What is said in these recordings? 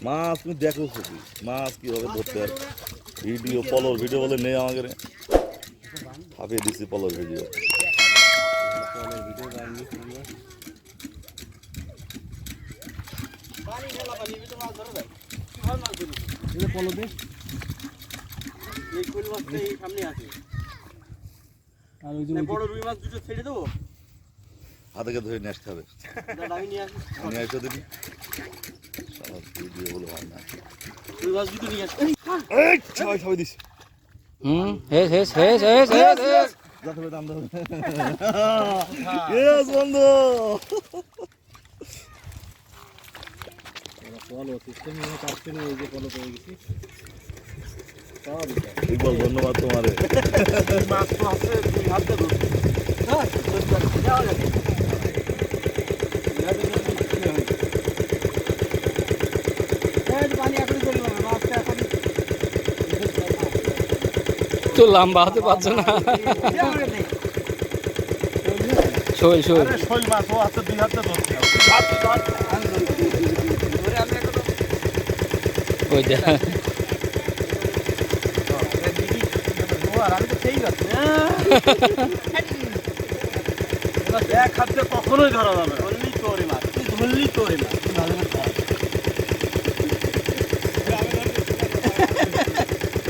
মাছ তুমি দেখো কি মাছ কিভাবে ধরতে হয় ভিডিও পলর ভিডিও বলে নেই আমাকে ছাপিয়ে দিচ্ছি পলর ভিডিও হাতে ধরে নিয়ে আসতে হবে নিয়ে আসো দিদি ভিডিও বলে হয় না সবাই সবাই দিস বন্ধু ধন্যবাদ তোমারে তো লম্বা হতে পারছো না শোল শোল শোল মাছ ও হাতে দুই হাতে ধরছে ওই যা এক হাতে কখনোই ধরা যাবে ধরলি তোরে মাছ তুই ধরলি তোরে মাছ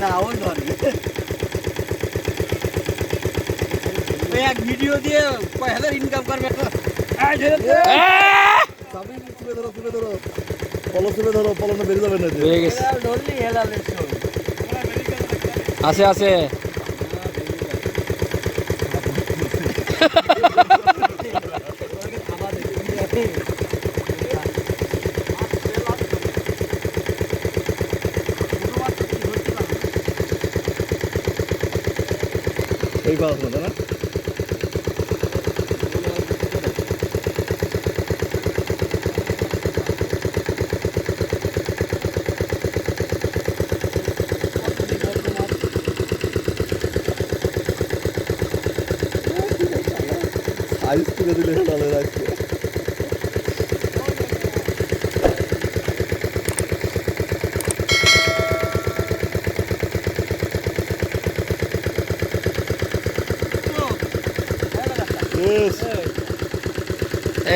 না ও ধরবি এক ভিডিও দিয়ে কয় হাজার ইনকাম করবে তুলে ধরো পলো তুলে ধরো পলনে বেরিয়ে যাবে না হয়ে গেছে আছে আছে এই পাওয়া না না আইস তুলে দিলে ভালো লাগছে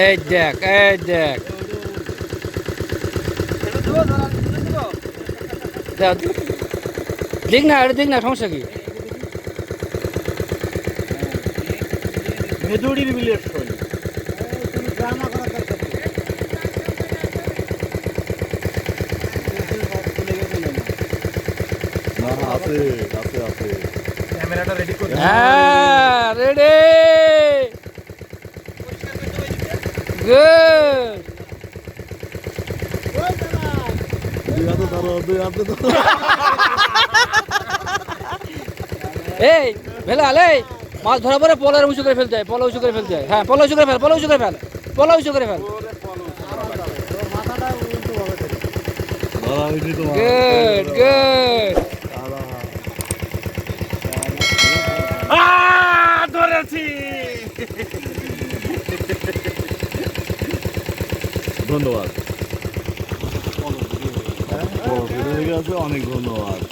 এই দেখ দেখ না আরে দেখ না সমস্যা কি মেদুড়ির বিলের শোল আছে আছে আছে ক্যামেরাটা রেডি করে হ্যাঁ রেডি গুড এই ভেলা এই মাছ ধরা পরে পলার উঁচু করে ফেলতে হয় পলা উঁচু করে ফেলতে হয় হ্যাঁ পলা উঁচু করে ফেল পলা উঁচু করে ফেল পলা উঁচু করে ফেল গুড গুড ধরেছি ধন্যবাদ অনেক ধন্যবাদ